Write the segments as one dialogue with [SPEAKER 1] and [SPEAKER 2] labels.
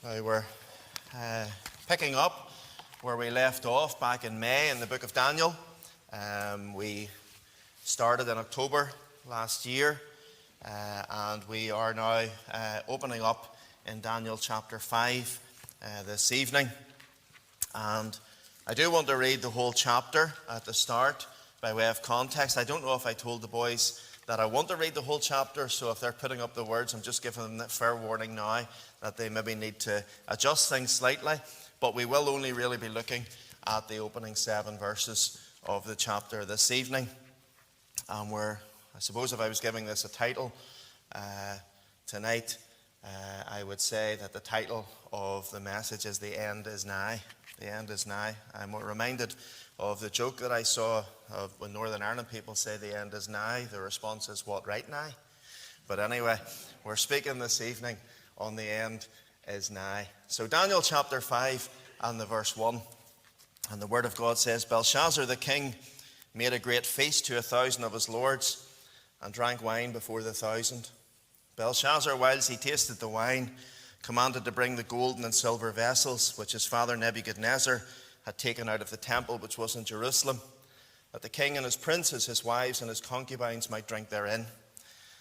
[SPEAKER 1] We're picking up where we left off back in May in the book of Daniel. We started in October last year, and we are now opening up in Daniel chapter 5 this evening. And I do want to read the whole chapter at the start by way of context. I don't know if I told the boys that I want to read the whole chapter, so if they're putting up the words, I'm just giving them that fair warning now that they maybe need to adjust things slightly. But we will only really be looking at the opening 7 verses of the chapter this evening. And I suppose if I was giving this a title tonight, I would say that the title of the message is "The End is Nigh." The end is nigh. I'm reminded of the joke that I saw of when Northern Ireland people say the end is nigh. The response is, "What, right nigh?" But anyway, we're speaking this evening on the end is nigh. So Daniel chapter 5 and the verse 1. And the word of God says, "Belshazzar the king made a great feast to 1,000 of his lords, and drank wine before the 1,000. Belshazzar, whilst he tasted the wine, commanded to bring the golden and silver vessels which his father Nebuchadnezzar had taken out of the temple which was in Jerusalem, that the king and his princes, his wives and his concubines might drink therein.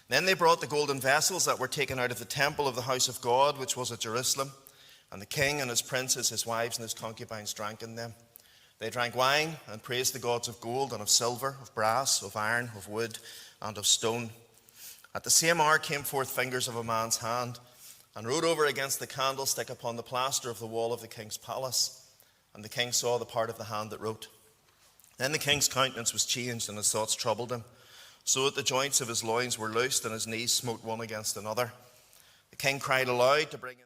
[SPEAKER 1] Then they brought the golden vessels that were taken out of the temple of the house of God which was at Jerusalem, and the king and his princes, his wives and his concubines drank in them. They drank wine and praised the gods of gold and of silver, of brass, of iron, of wood, and of stone. At the same hour came forth fingers of a man's hand, and wrote over against the candlestick upon the plaster of the wall of the king's palace. And the king saw the part of the hand that wrote. Then the king's countenance was changed, and his thoughts troubled him, so that the joints of his loins were loosed, and his knees smote one against another. The king cried aloud to bring in